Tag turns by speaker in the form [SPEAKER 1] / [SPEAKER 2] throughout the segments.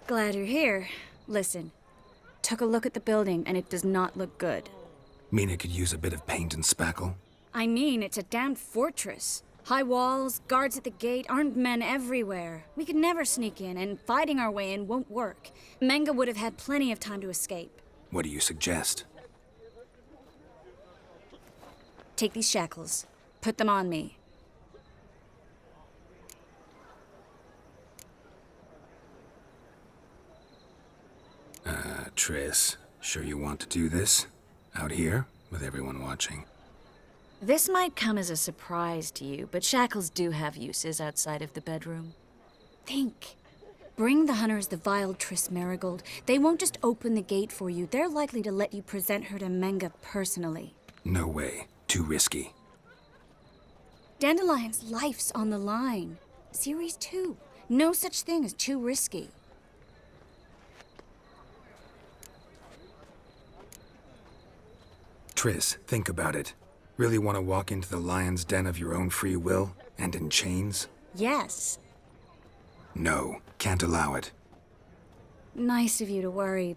[SPEAKER 1] Glad you're here. Listen, took a look at the building and it does not look good.
[SPEAKER 2] Mean it could use a bit of paint and spackle?
[SPEAKER 1] I mean, it's a damn fortress. High walls, guards at the gate, armed men everywhere. We could never sneak in, and fighting our way in won't work. Menga would have had plenty of time to escape.
[SPEAKER 2] What do you suggest?
[SPEAKER 1] Take these shackles. Put them on me.
[SPEAKER 2] Triss, sure you want to do this? Out here, with everyone watching?
[SPEAKER 1] This might come as a surprise to you, but shackles do have uses outside of the bedroom. Think. Bring the hunters the vile Triss Marigold. They won't just open the gate for you. They're likely to let you present her to Menga personally.
[SPEAKER 2] No way. Too risky.
[SPEAKER 1] Dandelion's life's on the line. Series 2. No such thing as too risky.
[SPEAKER 2] Triss, think about it. Really want to walk into the lion's den of your own free will, and in chains?
[SPEAKER 1] Yes.
[SPEAKER 2] No, can't allow it.
[SPEAKER 1] Nice of you to worry,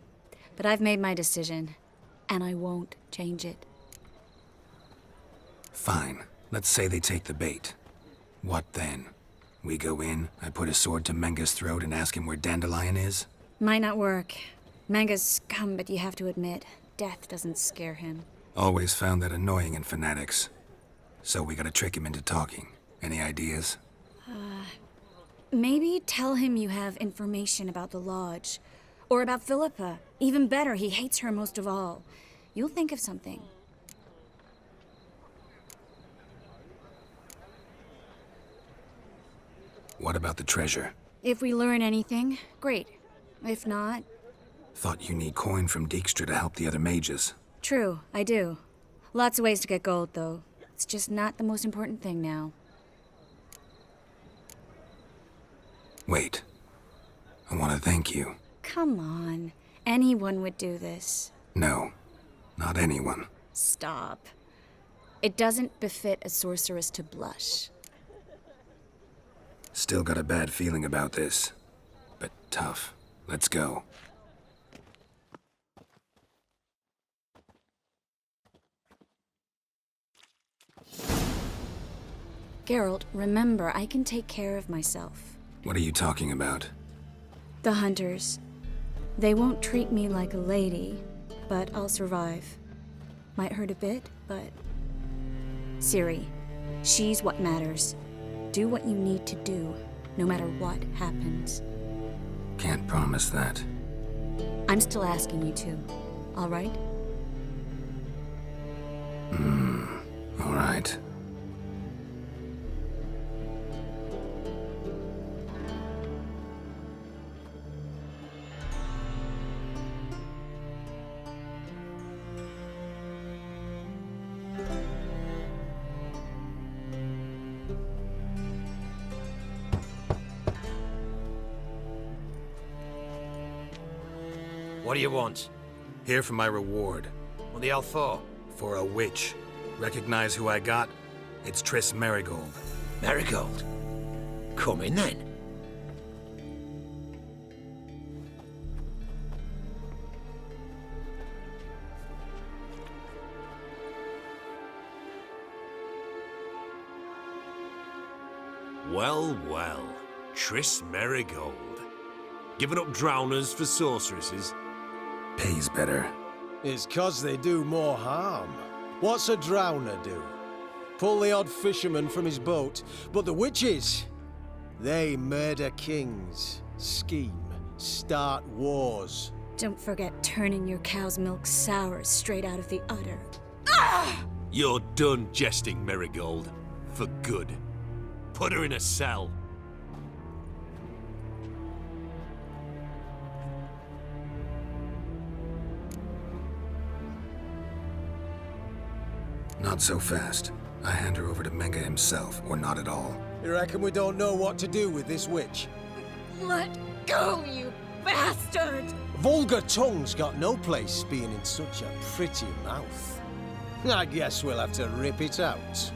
[SPEAKER 1] but I've made my decision, and I won't change it.
[SPEAKER 2] Fine. Let's say they take the bait. What then? We go in, I put a sword to Menga's throat and ask him where Dandelion is?
[SPEAKER 1] Might not work. Menga's scum, but you have to admit, death doesn't scare him.
[SPEAKER 2] Always found that annoying in fanatics. So we gotta trick him into talking. Any ideas?
[SPEAKER 1] Maybe tell him you have information about the Lodge. Or about Philippa. Even better, he hates her most of all. You'll think of something.
[SPEAKER 2] What about the treasure?
[SPEAKER 1] If we learn anything, great. If not...
[SPEAKER 2] Thought you need coin from Dijkstra to help the other mages.
[SPEAKER 1] True, I do. Lots of ways to get gold, though. It's just not the most important thing now.
[SPEAKER 2] Wait. I want to thank you.
[SPEAKER 1] Come on. Anyone would do this.
[SPEAKER 2] No, not anyone.
[SPEAKER 1] Stop. It doesn't befit a sorceress to blush.
[SPEAKER 2] Still got a bad feeling about this. But tough. Let's go.
[SPEAKER 1] Geralt, remember, I can take care of myself.
[SPEAKER 2] What are you talking about?
[SPEAKER 1] The hunters. They won't treat me like a lady, but I'll survive. Might hurt a bit, but... Ciri, she's what matters. Do what you need to do, no matter what happens.
[SPEAKER 2] Can't promise that.
[SPEAKER 1] I'm still asking you to, all right?
[SPEAKER 2] All right.
[SPEAKER 3] What do you want?
[SPEAKER 2] Here for my reward.
[SPEAKER 3] What the hell for?
[SPEAKER 2] For a witch. Recognize who I got? It's Triss Marigold.
[SPEAKER 3] Marigold? Come in then.
[SPEAKER 4] Well, well. Triss Marigold. Giving up drowners for sorceresses?
[SPEAKER 2] Pays better.
[SPEAKER 5] It's 'cause they do more harm. What's a drowner do? Pull the odd fisherman from his boat. But the witches, they murder kings, scheme, start wars.
[SPEAKER 1] Don't forget turning your cow's milk sour straight out of the udder.
[SPEAKER 4] You're done jesting, Marigold. For good. Put her in a cell.
[SPEAKER 2] Not so fast. I hand her over to Menga himself, or not at all.
[SPEAKER 5] You reckon we don't know what to do with this witch?
[SPEAKER 1] Let go, you bastard!
[SPEAKER 5] Vulgar tongue's got no place being in such a pretty mouth. I guess we'll have to rip it out.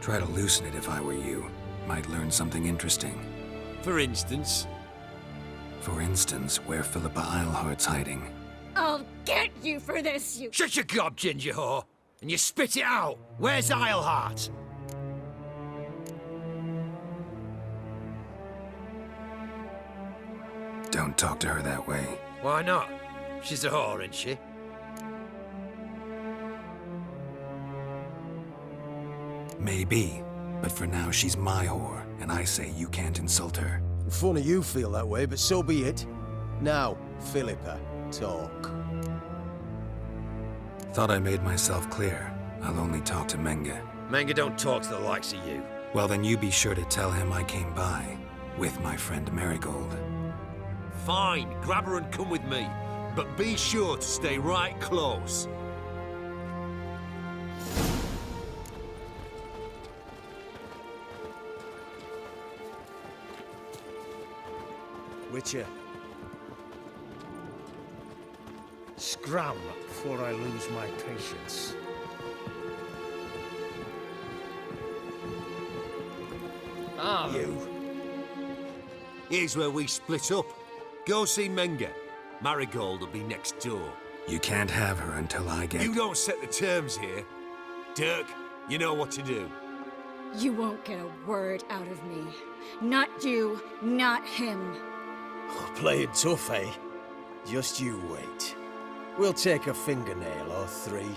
[SPEAKER 2] Try to loosen it if I were you. Might learn something interesting.
[SPEAKER 4] For instance,
[SPEAKER 2] For instance, where Philippa Eilhart's hiding.
[SPEAKER 1] I'll get you for this, you...
[SPEAKER 3] Shut your gob, ginger whore, and you spit it out. Where's Eilhart?
[SPEAKER 2] Don't talk to her that way.
[SPEAKER 3] Why not? She's a whore, isn't she?
[SPEAKER 2] Maybe, but for now she's my whore, and I say you can't insult her.
[SPEAKER 5] Funny you feel that way, but so be it. Now, Philippa, talk.
[SPEAKER 2] Thought I made myself clear. I'll only talk to Menge.
[SPEAKER 3] Menge don't talk to the likes of you.
[SPEAKER 2] Well, then you be sure to tell him I came by, with my friend Marigold.
[SPEAKER 4] fine, grab her and come with me. But be sure to stay right close.
[SPEAKER 5] Witcher. Scram before I lose my patience. You.
[SPEAKER 4] Here's where we split up. Go see Menge. Marigold will be next door.
[SPEAKER 2] You can't have her until I get...
[SPEAKER 4] You don't set the terms here. Dirk, you know what to do.
[SPEAKER 1] You won't get a word out of me. Not you, not him.
[SPEAKER 5] Playing tough, eh? Just you wait. We'll take a fingernail or three.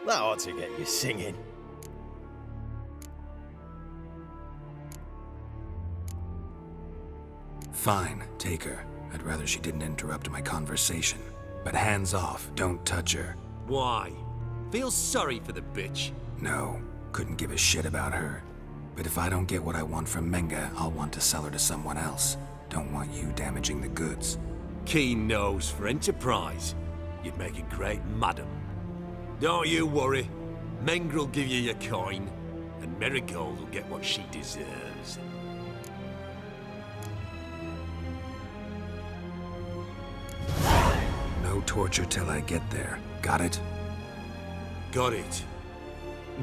[SPEAKER 5] That ought to get you singing.
[SPEAKER 2] Fine, take her. I'd rather she didn't interrupt my conversation. But hands off, don't touch her.
[SPEAKER 4] Why? Feel sorry for the bitch.
[SPEAKER 2] No, couldn't give a shit about her. But if I don't get what I want from Menge, I'll want to sell her to someone else. Don't want you damaging the goods.
[SPEAKER 4] Keen nose for enterprise. You'd make a great madam. Don't you worry. Mengrel will give you your coin, and Marigold will get what she deserves.
[SPEAKER 2] No torture till I get there. Got it?
[SPEAKER 4] Got it.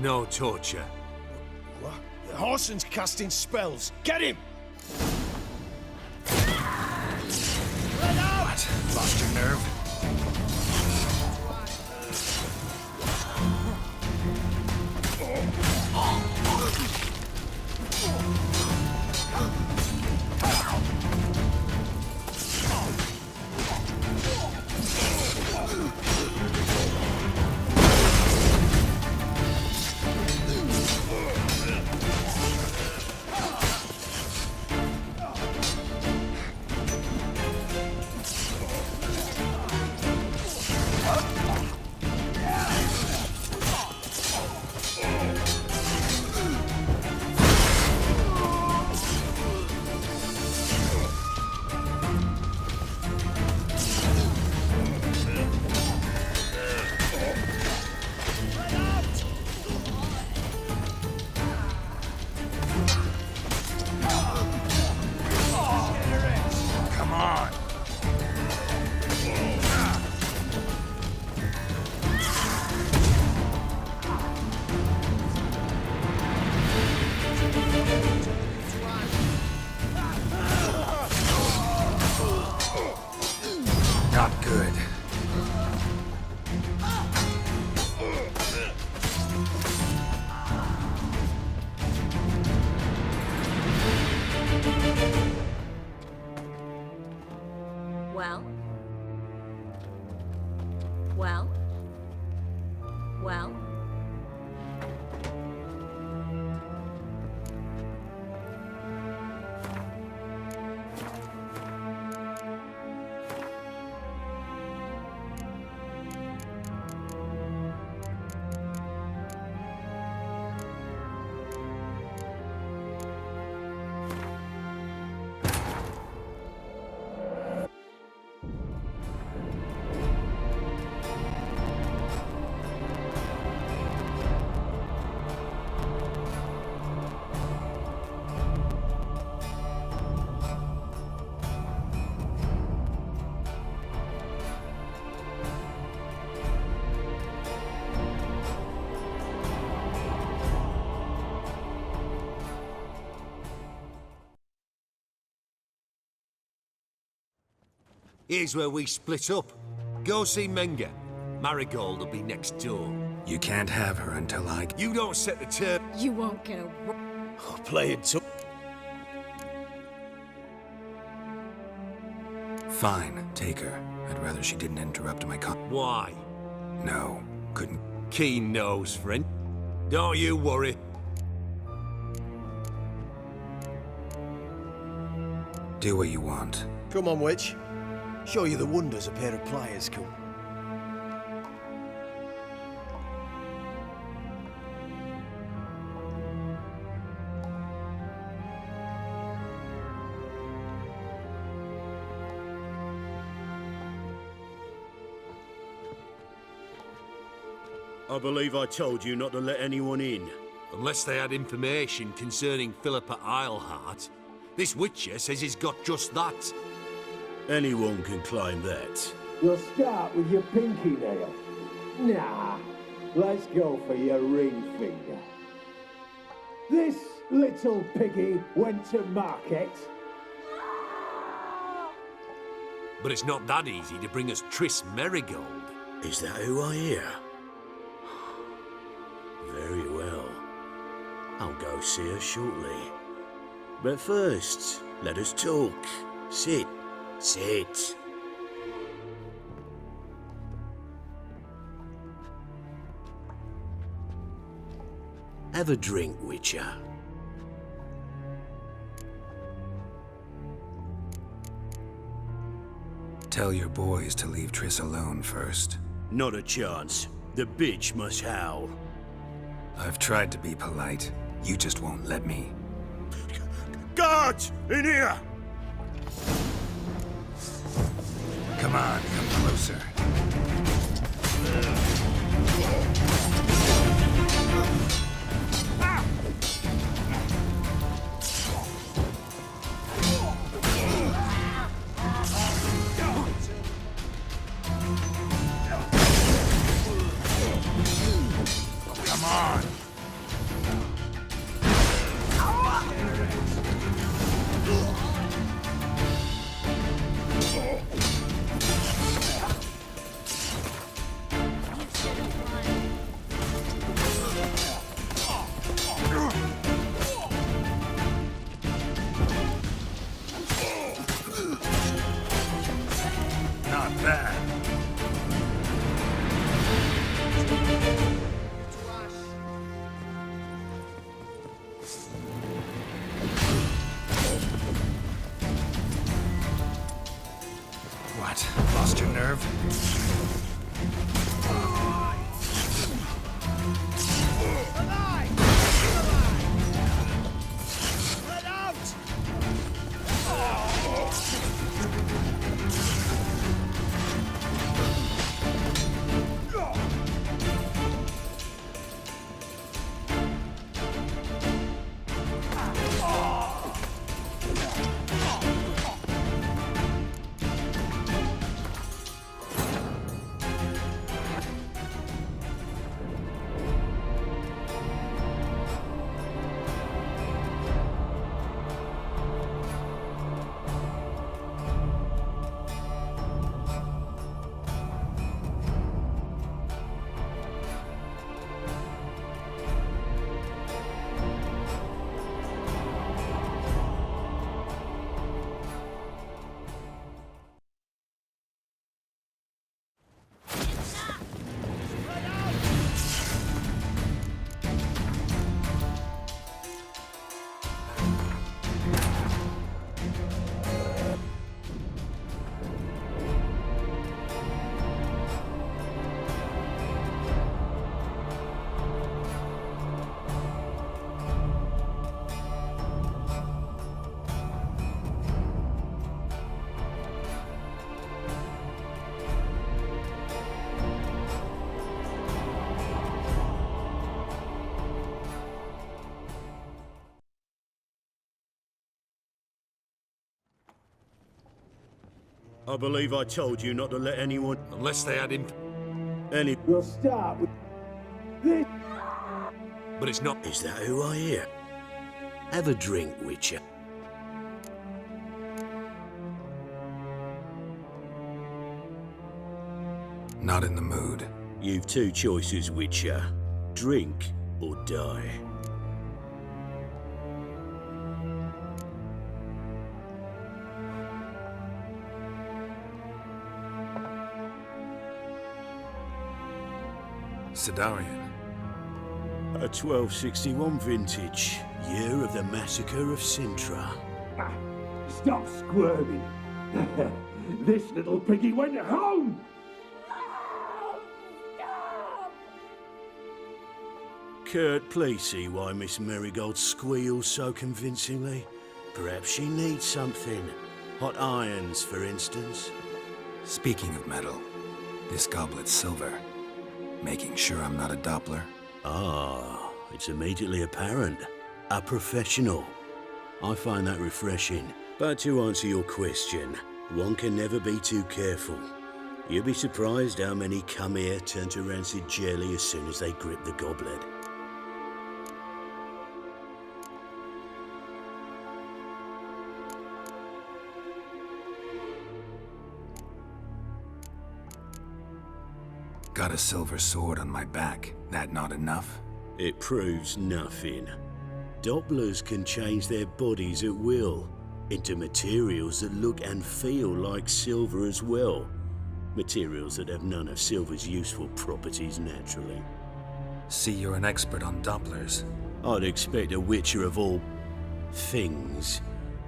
[SPEAKER 4] No torture.
[SPEAKER 5] What? The Horson's casting spells. Get him!
[SPEAKER 2] What? Lost your nerve? Not good.
[SPEAKER 1] Well? Well? Well?
[SPEAKER 4] Here's where we split up. Go see Menga. Marigold will be next door.
[SPEAKER 2] You can't have her until I...
[SPEAKER 4] You don't set the term.
[SPEAKER 1] You won't get a...
[SPEAKER 5] Oh, play it tough.
[SPEAKER 2] Fine, take her. I'd rather she didn't interrupt my
[SPEAKER 4] Why?
[SPEAKER 2] No, couldn't...
[SPEAKER 4] Keen nose, friend. Don't you worry.
[SPEAKER 2] Do what you want.
[SPEAKER 5] Come on, witch. Show you the wonders a pair of pliers can.
[SPEAKER 6] I believe I told you not to let anyone in.
[SPEAKER 4] Unless they had information concerning Philippa Eilhart, this Witcher says he's got just that.
[SPEAKER 6] Anyone can claim that.
[SPEAKER 7] You'll start with your pinky nail. Nah, let's go for your ring finger. This little piggy went to market.
[SPEAKER 4] But it's not that easy to bring us Triss Merigold.
[SPEAKER 6] Is that who I hear? Very well. I'll go see her shortly. But first, let us talk. Sit. Sit. Have a drink, Witcher.
[SPEAKER 2] Tell your boys to leave Triss alone first.
[SPEAKER 6] Not a chance. The bitch must howl.
[SPEAKER 2] I've tried to be polite. You just won't let me.
[SPEAKER 6] Guards! In here!
[SPEAKER 2] Come on, come closer. Come on! Not bad. What? Lost your nerve?
[SPEAKER 6] I believe I told you not to let anyone...
[SPEAKER 4] Unless they had
[SPEAKER 6] Any...
[SPEAKER 7] You'll start with this.
[SPEAKER 4] But it's not...
[SPEAKER 6] Is that who I hear? Have a drink, Witcher.
[SPEAKER 2] Not in the mood.
[SPEAKER 6] You've two choices, Witcher. Drink or die.
[SPEAKER 2] Sidarian.
[SPEAKER 6] A 1261 vintage, year of the massacre of Sintra.
[SPEAKER 7] Ah, stop squirming. This little piggy went home.
[SPEAKER 6] Kurt, please see why Miss Marigold squeals so convincingly. Perhaps she needs something. Hot irons, for instance.
[SPEAKER 2] Speaking of metal, this goblet's silver. Making sure I'm not a Doppler.
[SPEAKER 6] Ah, it's immediately apparent. A professional. I find that refreshing. But to answer your question, one can never be too careful. You'll be surprised how many come here turn to rancid jelly as soon as they grip the goblet.
[SPEAKER 2] Got a silver sword on my back. That not enough?
[SPEAKER 6] It proves nothing. Dopplers can change their bodies at will into materials that look and feel like silver as well. Materials that have none of silver's useful properties naturally.
[SPEAKER 2] See, you're an expert on Dopplers.
[SPEAKER 6] I'd expect a witcher of all things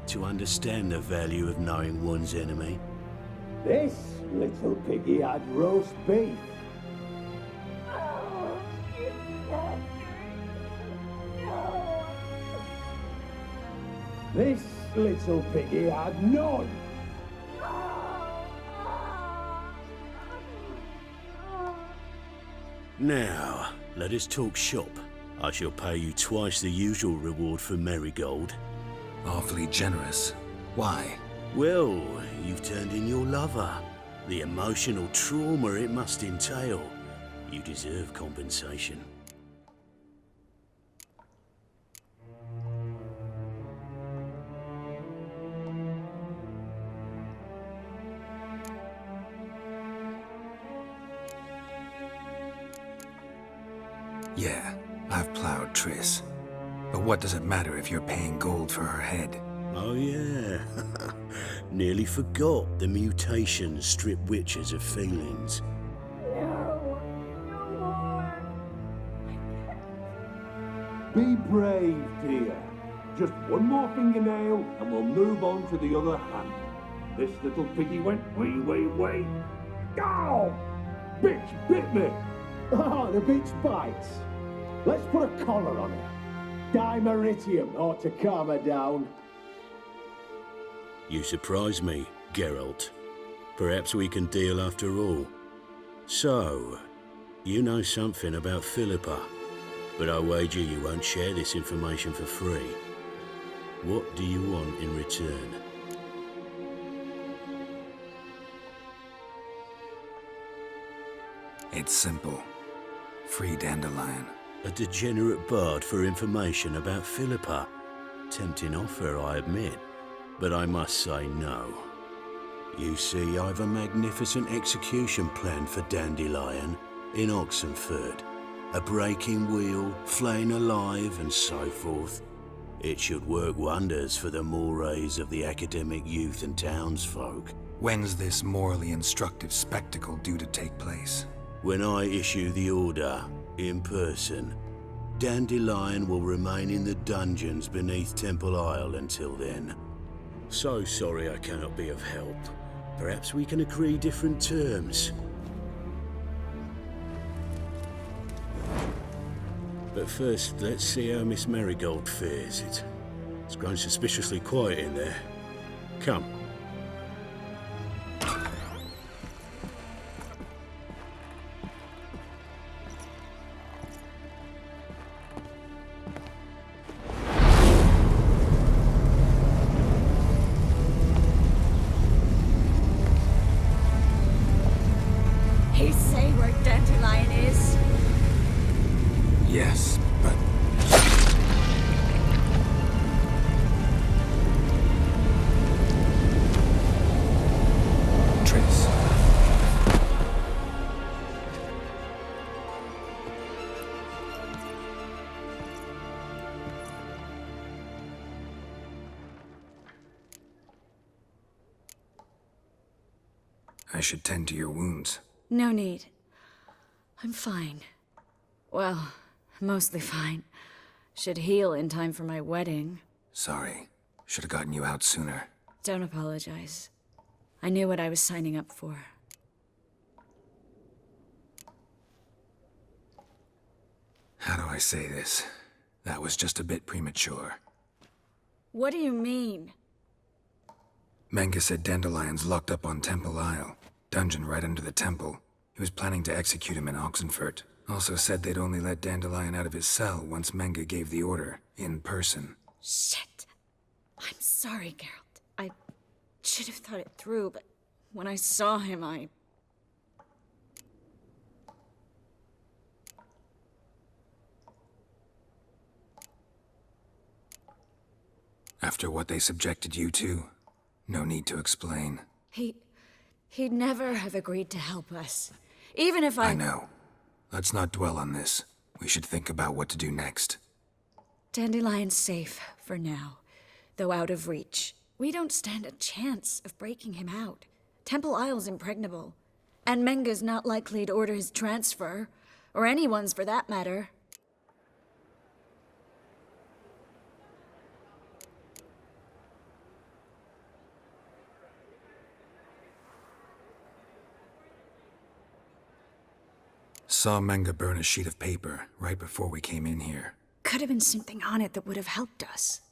[SPEAKER 6] to understand the value of knowing one's enemy.
[SPEAKER 7] This little piggy had roast beef. This little piggy had none.
[SPEAKER 6] Now, let us talk shop. I shall pay you twice the usual reward for Marigold.
[SPEAKER 2] Awfully generous. Why?
[SPEAKER 6] Well, you've turned in your lover. The emotional trauma it must entail. You deserve compensation.
[SPEAKER 2] Yeah, I've plowed Triss. But what does it matter if you're paying gold for her head?
[SPEAKER 6] Oh yeah, nearly forgot the mutations strip witches of feelings.
[SPEAKER 7] Be brave, dear. Just one more fingernail and we'll move on to the other hand. This little piggy went wee. Ow! Bitch bit me! Oh, the bitch bites. Let's put a collar on her. Dimeritium ought to calm her down.
[SPEAKER 6] You surprise me, Geralt. Perhaps we can deal after all. So, you know something about Philippa, but I wager you won't share this information for free. What do you want in return?
[SPEAKER 2] It's simple. Free Dandelion.
[SPEAKER 6] A degenerate bard for information about Philippa. Tempting offer, I admit, but I must say no. You see, I've a magnificent execution plan for Dandelion in Oxenford. A breaking wheel, flaying alive, and so forth. It should work wonders for the mores of the academic youth and townsfolk.
[SPEAKER 2] When's this morally instructive spectacle due to take place?
[SPEAKER 6] When I issue the order, in person, Dandelion will remain in the dungeons beneath Temple Isle until then. So sorry I cannot be of help. Perhaps we can agree different terms. But first, let's see how Miss Marigold fares. It's grown suspiciously quiet in there. Come.
[SPEAKER 1] He say where Dandelion is?
[SPEAKER 2] Yes, but... I should tend to your wounds.
[SPEAKER 1] No need. I'm fine. Well, mostly fine. Should heal in time for my wedding.
[SPEAKER 2] Sorry. Should have gotten you out sooner.
[SPEAKER 1] Don't apologize. I knew what I was signing up for.
[SPEAKER 2] How do I say this? That was just a bit premature.
[SPEAKER 1] What do you mean?
[SPEAKER 2] Menge said Dandelion's locked up on Temple Isle. Dungeon right under the temple. He was planning to execute him in Oxenfurt. Also said they'd only let Dandelion out of his cell once Menge gave the order, in person.
[SPEAKER 1] Shit. I'm sorry, Geralt. I should have thought it through, but when I saw him,
[SPEAKER 2] After what they subjected you to, no need to explain.
[SPEAKER 1] He'd never have agreed to help us. Even if I
[SPEAKER 2] know. Let's not dwell on this. We should think about what to do next.
[SPEAKER 1] Dandelion's safe, for now. Though out of reach. We don't stand a chance of breaking him out. Temple Isle's impregnable. And Menge's not likely to order his transfer. Or anyone's for that matter.
[SPEAKER 2] Saw Menge burn a sheet of paper right before we came in here.
[SPEAKER 1] Could have been something on it that would have helped us.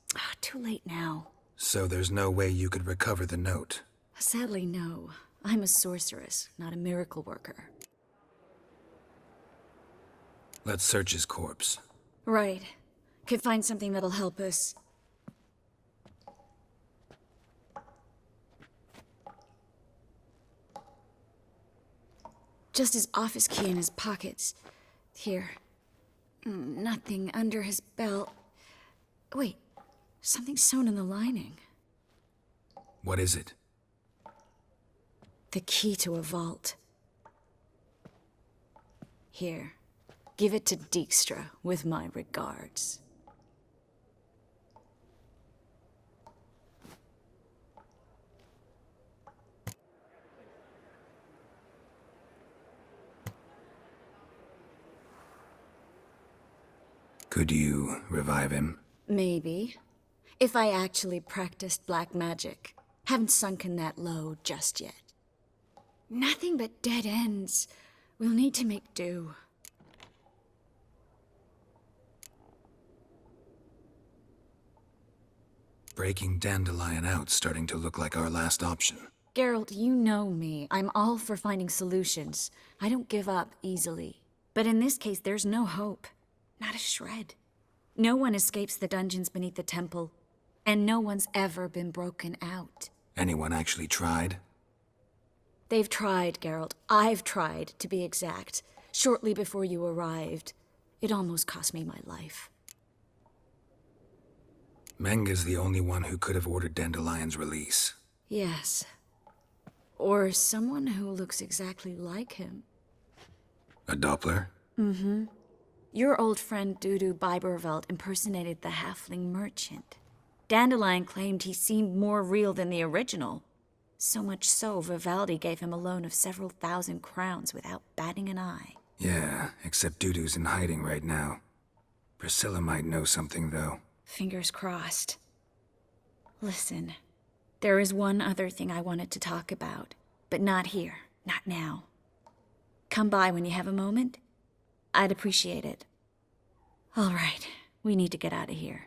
[SPEAKER 1] Too late now.
[SPEAKER 2] So there's no way you could recover the note?
[SPEAKER 1] Sadly, no. I'm a sorceress, not a miracle worker.
[SPEAKER 2] Let's search his corpse.
[SPEAKER 1] Right. Could find something that'll help us. Just his office key in his pockets. Here. Nothing under his belt. Wait, something sewn in the lining.
[SPEAKER 2] What is it?
[SPEAKER 1] The key to a vault. Here. Give it to Dijkstra with my regards.
[SPEAKER 2] Could you revive him?
[SPEAKER 1] Maybe. If I actually practiced black magic. Haven't sunken that low just yet. Nothing but dead ends. We'll need to make do.
[SPEAKER 2] Breaking Dandelion out's starting to look like our last option.
[SPEAKER 1] Geralt, you know me. I'm all for finding solutions. I don't give up easily. But in this case, there's no hope. Not a shred. No one escapes the dungeons beneath the temple, and no one's ever been broken out.
[SPEAKER 2] Anyone actually tried?
[SPEAKER 1] They've tried, Geralt. I've tried, to be exact. Shortly before you arrived. It almost cost me my life.
[SPEAKER 2] Menge's the only one who could have ordered Dandelion's release.
[SPEAKER 1] Yes. Or someone who looks exactly like him.
[SPEAKER 2] A Doppler?
[SPEAKER 1] Mm-hmm. Your old friend Dudu Biberveld impersonated the halfling merchant. Dandelion claimed he seemed more real than the original. So much so, Vivaldi gave him a loan of several thousand crowns without batting an eye.
[SPEAKER 2] Yeah, except Dudu's in hiding right now. Priscilla might know something, though.
[SPEAKER 1] Fingers crossed. Listen, there is one other thing I wanted to talk about, but not here, not now. Come by when you have a moment. I'd appreciate it. All right, we need to get out of here.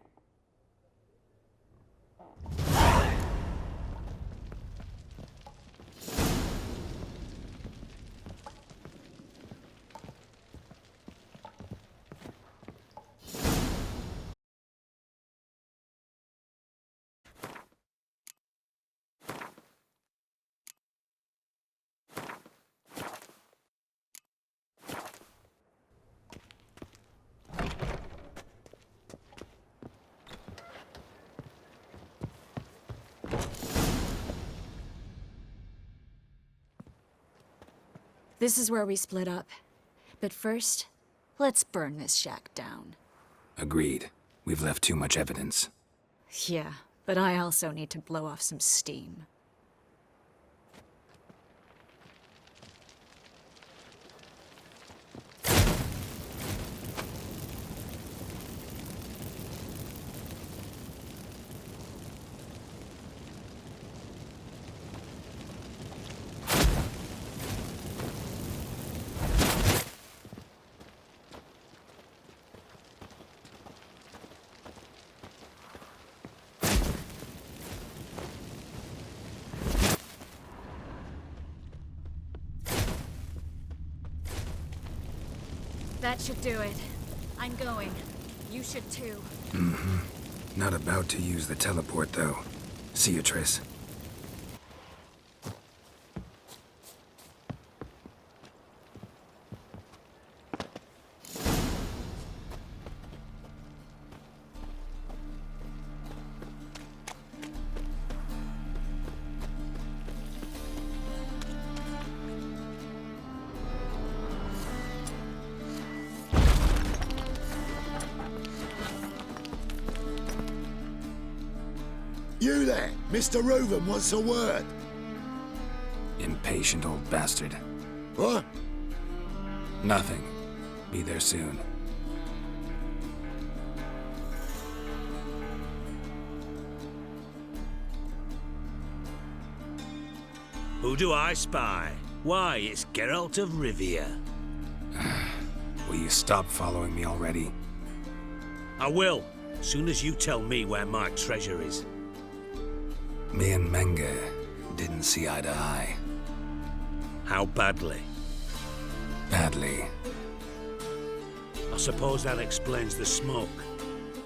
[SPEAKER 1] This is where we split up. But first, let's burn this shack down.
[SPEAKER 2] Agreed. We've left too much evidence.
[SPEAKER 1] Yeah, but I also need to blow off some steam. That should do it. I'm going. You should too.
[SPEAKER 2] Not about to use the teleport, though. See you, Triss.
[SPEAKER 8] You there, Mr. Reuven wants a word.
[SPEAKER 2] Impatient old bastard.
[SPEAKER 8] What?
[SPEAKER 2] Nothing. Be there soon.
[SPEAKER 4] Who do I spy? Why, it's Geralt of Rivia.
[SPEAKER 2] Will you stop following me already?
[SPEAKER 4] I will, soon as you tell me where my treasure is.
[SPEAKER 2] Me and Menge didn't see eye to eye.
[SPEAKER 4] How badly?
[SPEAKER 2] Badly.
[SPEAKER 4] I suppose that explains the smoke.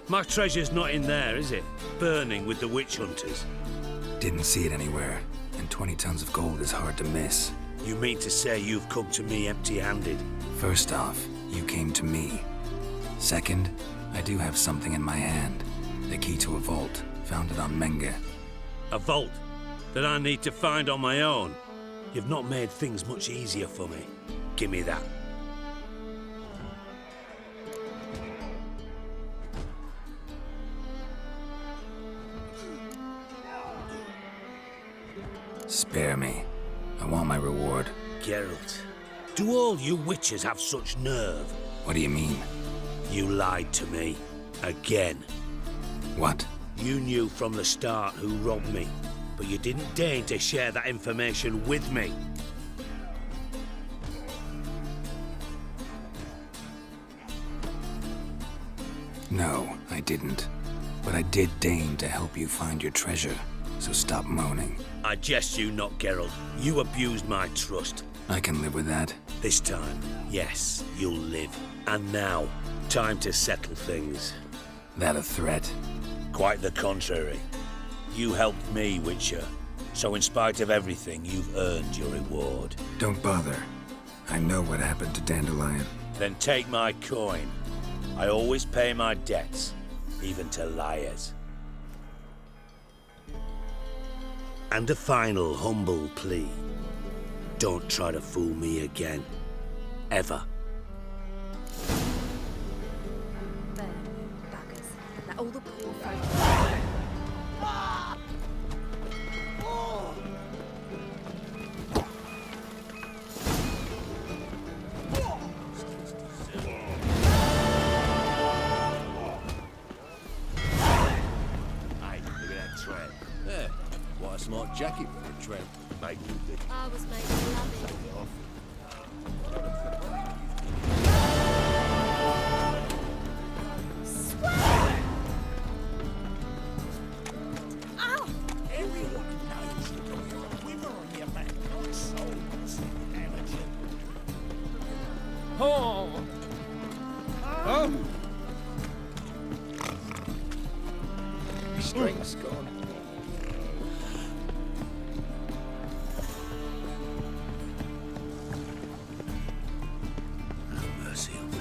[SPEAKER 4] My treasure's not in there, is it? Burning with the witch hunters.
[SPEAKER 2] Didn't see it anywhere, and 20 tons of gold is hard to miss.
[SPEAKER 4] You mean to say you've come to me empty-handed?
[SPEAKER 2] First off, you came to me. Second, I do have something in my hand. The key to a vault, found it on Menge.
[SPEAKER 4] A vault that I need to find on my own. You've not made things much easier for me. Give me that.
[SPEAKER 2] Spare me. I want my reward.
[SPEAKER 4] Geralt, do all you witches have such nerve?
[SPEAKER 2] What do you mean?
[SPEAKER 4] You lied to me. Again.
[SPEAKER 2] What?
[SPEAKER 4] You knew from the start who robbed me, but you didn't deign to share that information with me.
[SPEAKER 2] No, I didn't. But I did deign to help you find your treasure, so stop moaning.
[SPEAKER 4] I jest you not, Geralt. You abused my trust.
[SPEAKER 2] I can live with that.
[SPEAKER 4] This time, yes, you'll live. And now, time to settle things.
[SPEAKER 2] That a threat?
[SPEAKER 4] Quite the contrary. You helped me, Witcher. So in spite of everything, you've earned your reward.
[SPEAKER 2] Don't bother. I know what happened to Dandelion.
[SPEAKER 4] Then take my coin. I always pay my debts, even to liars. And a final humble plea. Don't try to fool me again. Ever.
[SPEAKER 1] Buggers. Let all the poor folk.
[SPEAKER 4] Hey, look at that tramp.
[SPEAKER 5] Yeah, what a smart jacket for a tramp.
[SPEAKER 4] Mate, you
[SPEAKER 9] I was made to love it.
[SPEAKER 8] Everyone knows you've got a quiver on your back, not souls, amateur.
[SPEAKER 5] Oh! Oh! Strength's gone.
[SPEAKER 4] have mercy on me.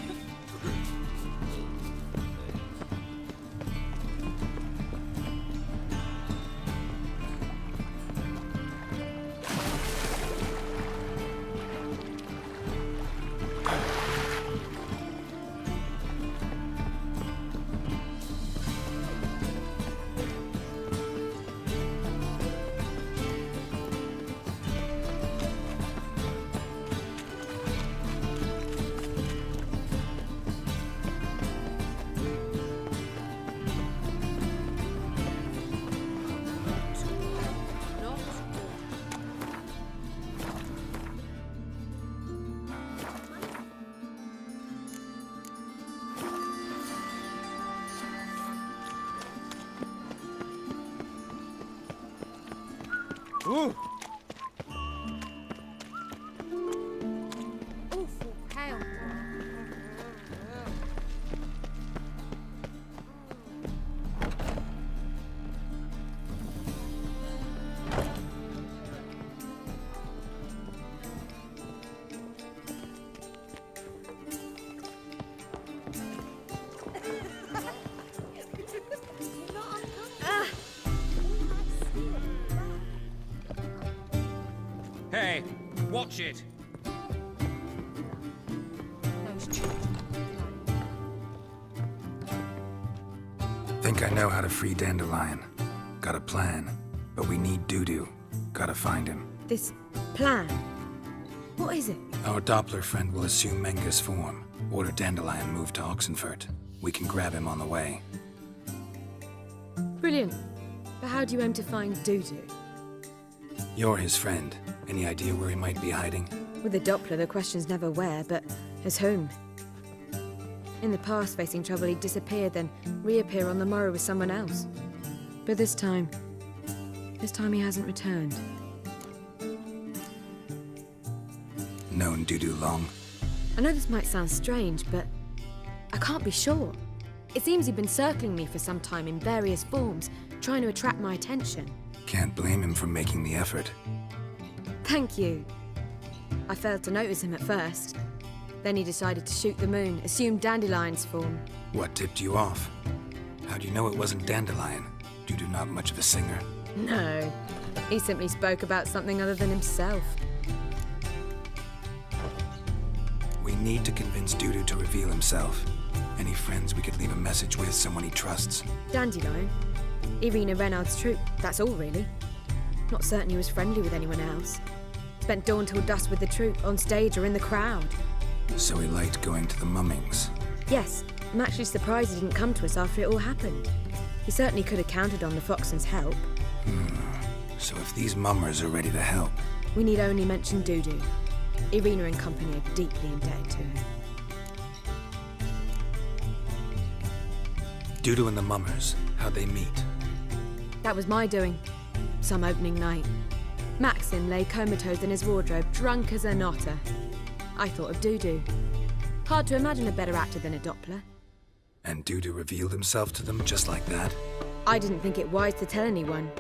[SPEAKER 5] Ooh!
[SPEAKER 9] Awful pale.
[SPEAKER 3] Hey, watch it.
[SPEAKER 2] Think I know how to free Dandelion. Got a plan, but we need Dudu. Gotta find him.
[SPEAKER 10] This plan? What is it?
[SPEAKER 2] Our Doppler friend will assume Menga's form. Order Dandelion moved to Oxenfurt. We can grab him on the way.
[SPEAKER 10] Brilliant. But how do you aim to find Dudu?
[SPEAKER 2] You're his friend. Any idea where he might be hiding?
[SPEAKER 10] With the Doppler, the question's never where, but as whom. In the past, facing trouble, he'd disappear, then reappear on the morrow with someone else. But this time he hasn't returned.
[SPEAKER 2] Known Dudu long?
[SPEAKER 10] I know this might sound strange, but I can't be sure. It seems he'd been circling me for some time in various forms, trying to attract my attention.
[SPEAKER 2] Can't blame him for making the effort.
[SPEAKER 10] Thank you. I failed to notice him at first. Then he decided to shoot the moon, assume Dandelion's form.
[SPEAKER 2] What tipped you off? How do you know it wasn't Dandelion? Dudu not much of a singer.
[SPEAKER 10] No, he simply spoke about something other than himself.
[SPEAKER 2] We need to convince Dudu to reveal himself. Any friends we could leave a message with, someone he trusts?
[SPEAKER 10] Dandelion? Irina Renard's troupe, that's all really. Not certain he was friendly with anyone else. Spent dawn till dusk with the troupe, on stage or in the crowd.
[SPEAKER 2] So he liked going to the mummings.
[SPEAKER 10] Yes, I'm actually surprised he didn't come to us after it all happened. He certainly could have counted on the Foxton's help.
[SPEAKER 2] So if these mummers are ready to help...
[SPEAKER 10] We need only mention Dudu. Irina and company are deeply indebted to him.
[SPEAKER 2] Dudu and the mummers, how'd they meet?
[SPEAKER 10] That was my doing. Some opening night. Maxim lay comatose in his wardrobe, drunk as an otter. I thought of Dudu. Hard to imagine a better actor than a Doppler.
[SPEAKER 2] And Dudu revealed himself to them just like that?
[SPEAKER 10] I didn't think it wise to tell anyone.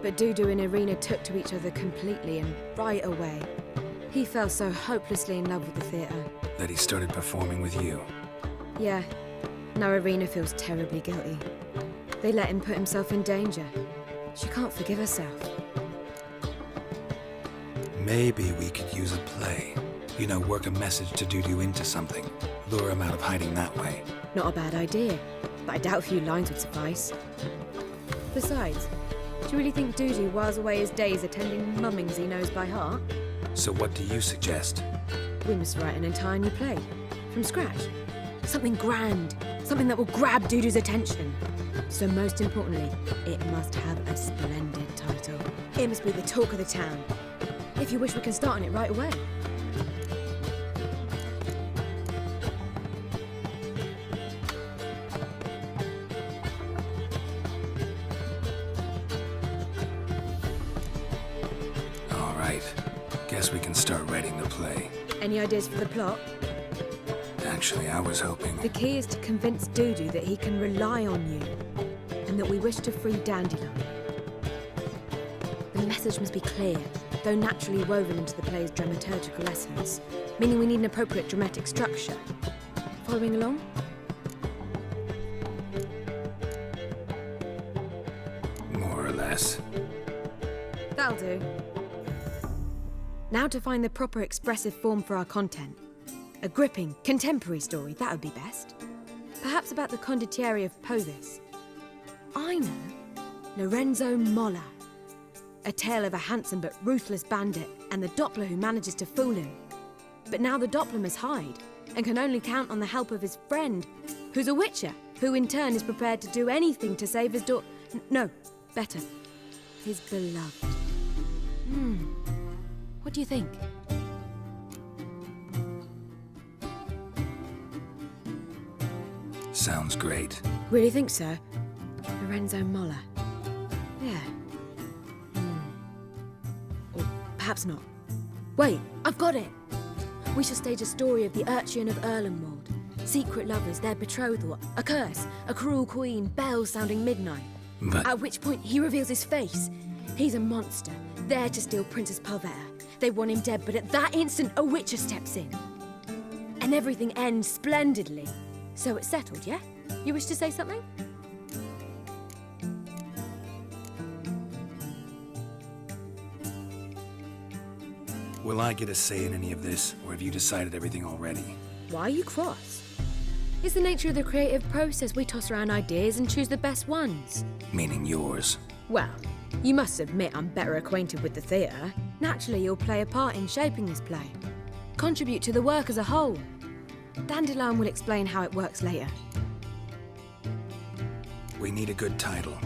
[SPEAKER 10] But Dudu and Irina took to each other completely and right away. He fell so hopelessly in love with the theatre.
[SPEAKER 2] That he started performing with you?
[SPEAKER 10] Yeah. Now Irina feels terribly guilty. They let him put himself in danger. She can't forgive herself.
[SPEAKER 2] Maybe we could use a play. You know, work a message to Dudu into something. Lure him out of hiding that way.
[SPEAKER 10] Not a bad idea, but I doubt a few lines would suffice. Besides, do you really think Dudu whiles away his days attending mummings he knows by heart?
[SPEAKER 2] So what do you suggest?
[SPEAKER 10] We must write an entire new play. From scratch. Something grand. Something that will grab Dudu's attention. So most importantly, it must have a splendid title. It must be the talk of the town. If you wish, we can start on it right away.
[SPEAKER 2] All right. Guess we can start writing the play.
[SPEAKER 10] Any ideas for the plot?
[SPEAKER 2] Actually, I was hoping...
[SPEAKER 10] The key is to convince Dudu that he can rely on you, and that we wish to free Dandelion. The message must be clear, though naturally woven into the play's dramaturgical essence, meaning we need an appropriate dramatic structure. Following along?
[SPEAKER 2] More or less.
[SPEAKER 10] That'll do. Now to find the proper expressive form for our content. A gripping, contemporary story, that would be best. Perhaps about the condottieri of Povis. I know. Lorenzo Molla. A tale of a handsome but ruthless bandit and the Doppler who manages to fool him. But now the Doppler must hide and can only count on the help of his friend, who's a witcher, who in turn is prepared to do anything to save his daughter. No, better. His beloved. What do you think?
[SPEAKER 2] Sounds great.
[SPEAKER 10] Really think so? Lorenzo Molla. Yeah. Or perhaps not. Wait, I've got it! We shall stage a story of the Urchin of Erlenwald. Secret lovers, their betrothal, a curse, a cruel queen, bells sounding midnight.
[SPEAKER 2] But...
[SPEAKER 10] At which point he reveals his face. He's a monster, there to steal Princess Palvetta. They want him dead, but at that instant a witcher steps in. And everything ends splendidly. So it's settled, yeah? You wish to say something?
[SPEAKER 2] Will I get a say in any of this, or have you decided everything already?
[SPEAKER 10] Why are you cross? It's the nature of the creative process. We toss around ideas and choose the best ones.
[SPEAKER 2] Meaning yours.
[SPEAKER 10] Well, you must admit I'm better acquainted with the theatre. Naturally, you'll play a part in shaping this play. Contribute to the work as a whole. Dandelion will explain how it works later.
[SPEAKER 2] We need a good title.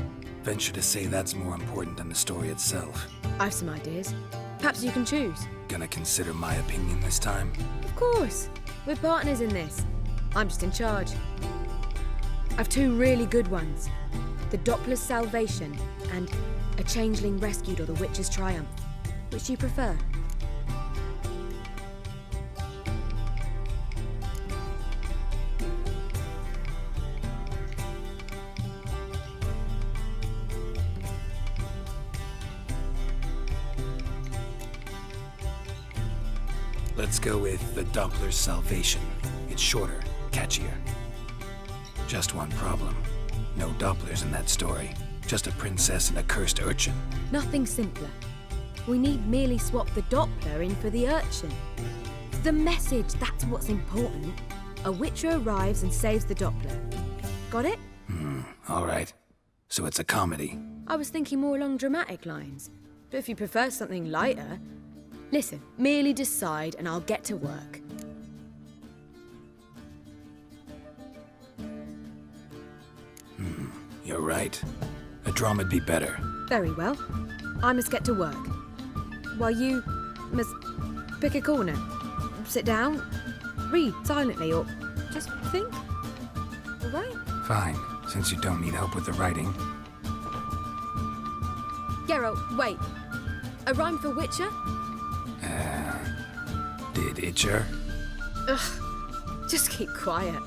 [SPEAKER 2] Venture to say that's more important than the story itself.
[SPEAKER 10] I've some ideas. Perhaps you can choose.
[SPEAKER 2] Gonna consider my opinion this time?
[SPEAKER 10] Of course. We're partners in this. I'm just in charge. I've two really good ones. The Doppler's Salvation and A Changeling Rescued or The Witch's Triumph. Which do you prefer?
[SPEAKER 2] Let's go with The Doppler's Salvation. It's shorter, catchier. Just one problem. No Dopplers in that story. Just a princess and a cursed urchin.
[SPEAKER 10] Nothing simpler. We need merely swap the Doppler in for the urchin. The message, that's what's important. A witcher arrives and saves the Doppler. Got it?
[SPEAKER 2] All right. So it's a comedy.
[SPEAKER 10] I was thinking more along dramatic lines. But if you prefer something lighter... Listen, merely decide and I'll get to work.
[SPEAKER 2] You're right. A drama'd be better.
[SPEAKER 10] Very well. I must get to work. While you must pick a corner. Sit down, read silently, or just think. All right?
[SPEAKER 2] Fine, since you don't need help with the writing.
[SPEAKER 10] Geralt, wait. A rhyme for Witcher?
[SPEAKER 2] Did Itcher?
[SPEAKER 10] Ugh, just keep quiet.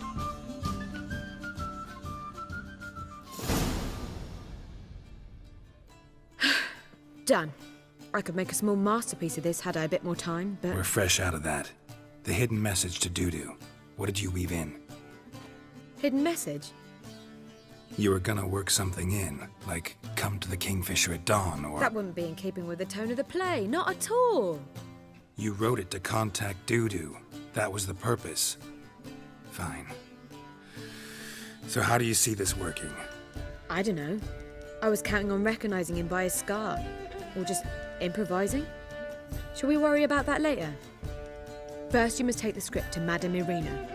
[SPEAKER 10] Done. I could make a small masterpiece of this had I a bit more time, but...
[SPEAKER 2] We're fresh out of that. The hidden message to Dudu. What did you weave in?
[SPEAKER 10] Hidden message?
[SPEAKER 2] You were gonna work something in, like come to the Kingfisher at dawn, or...
[SPEAKER 10] That wouldn't be in keeping with the tone of the play, not at all.
[SPEAKER 2] You wrote it to contact Dudu. That was the purpose. Fine. So how do you see this working?
[SPEAKER 10] I don't know. I was counting on recognizing him by his scar. Or just improvising. Shall we worry about that later? First, you must take the script to Madame Irina.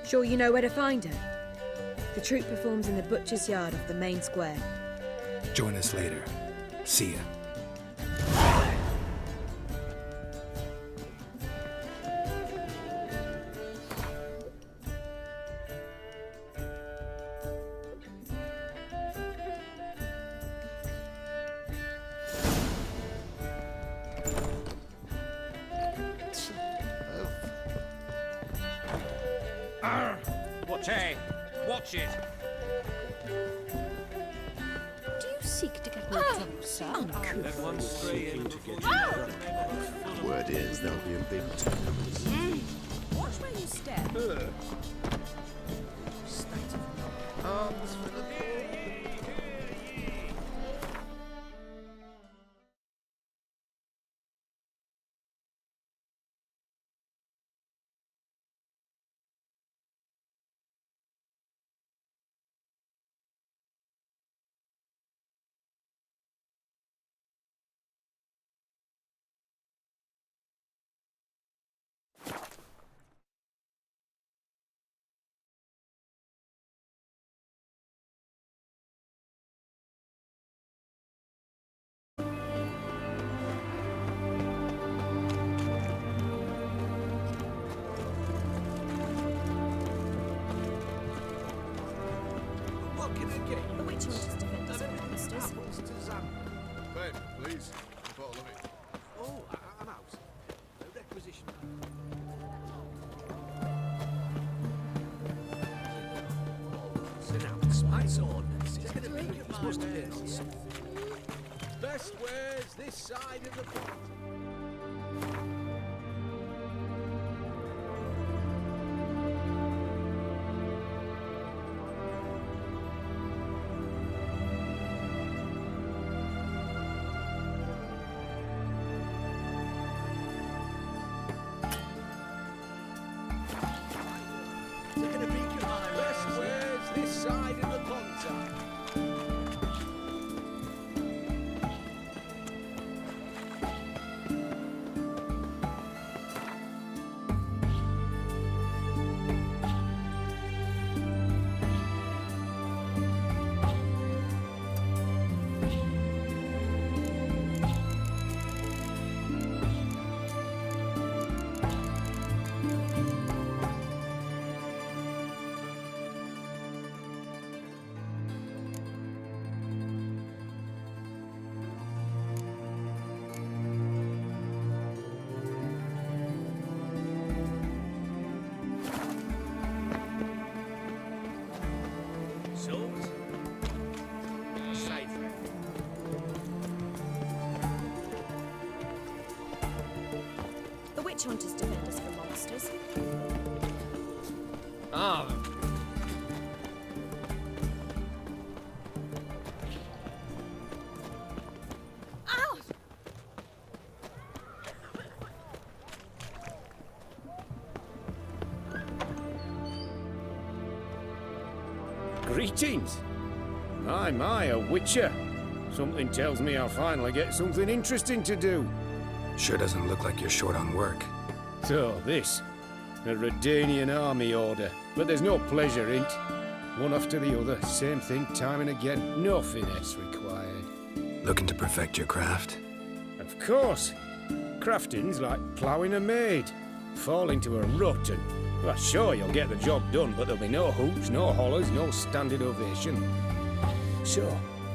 [SPEAKER 10] Sure you know where to find her? The troupe performs in the butcher's yard off the main square.
[SPEAKER 2] Join us later. See ya.
[SPEAKER 3] Watch it.
[SPEAKER 9] Do you seek to get me closer?
[SPEAKER 3] Let one stray in.
[SPEAKER 6] Word is there'll be a big tournament.
[SPEAKER 9] Watch where you step.
[SPEAKER 3] Arms for the
[SPEAKER 9] The witch wants us to defend us from monsters.
[SPEAKER 11] Ben, please. Bottle of it. Oh, I'm out. No requisition.
[SPEAKER 8] Sit down. Spice ordnance. He's supposed to be on something.
[SPEAKER 5] Best wares this side of the pond. side of the ponton.
[SPEAKER 8] Swords? Safe.
[SPEAKER 9] The witch hunters defend us from monsters.
[SPEAKER 5] Ah.
[SPEAKER 9] Ow!
[SPEAKER 12] Greetings. My, a witcher. Something tells me I'll finally get something interesting to do.
[SPEAKER 2] Sure doesn't look like you're short on work.
[SPEAKER 12] So, this. A Redanian army order. But there's no pleasure in't. One after the other, same thing time and again. No finesse required.
[SPEAKER 2] Looking to perfect your craft?
[SPEAKER 12] Of course. Crafting's like ploughing a maid. Fall into a rut and... Well, sure, you'll get the job done, but there'll be no hoops, no hollers, no standing ovation. So,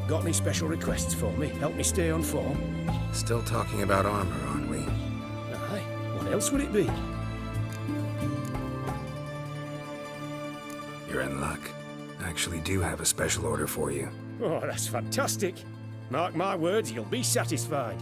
[SPEAKER 12] got any special requests for me? Help me stay on form?
[SPEAKER 2] Still talking about armor, aren't we?
[SPEAKER 12] Aye. What else would it be?
[SPEAKER 2] You're in luck. I actually do have a special order for you.
[SPEAKER 12] Oh, that's fantastic. Mark my words, you'll be satisfied.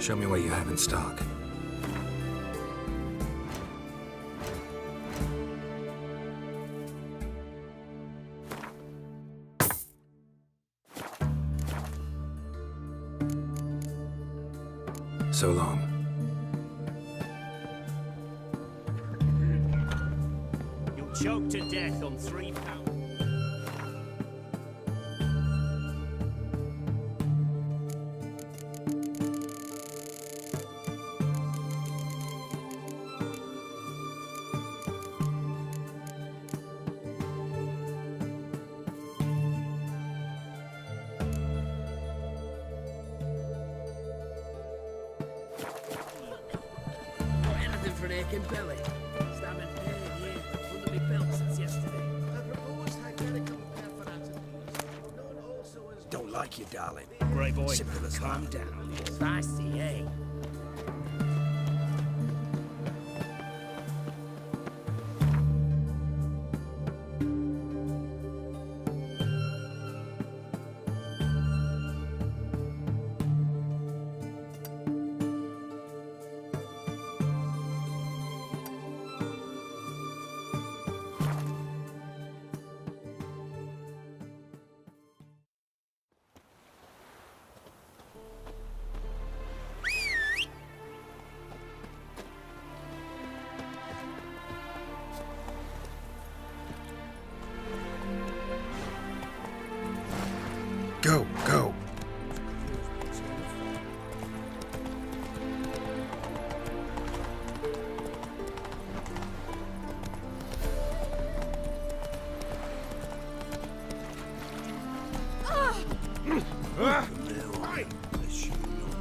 [SPEAKER 2] Show me what you have in stock. So long.
[SPEAKER 13] You'll choke to death on £3.
[SPEAKER 8] For an aching belly. Stabbing pain here, under my belt since yesterday. I proposed hygienical paraphernalia. Known also as...
[SPEAKER 5] Don't like you, darling.
[SPEAKER 8] Grey boy,
[SPEAKER 5] Simple as
[SPEAKER 8] calm
[SPEAKER 5] that.
[SPEAKER 8] down. Spicy, eh?
[SPEAKER 5] Go, go.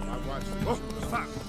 [SPEAKER 11] My wife's... Oh, fuck!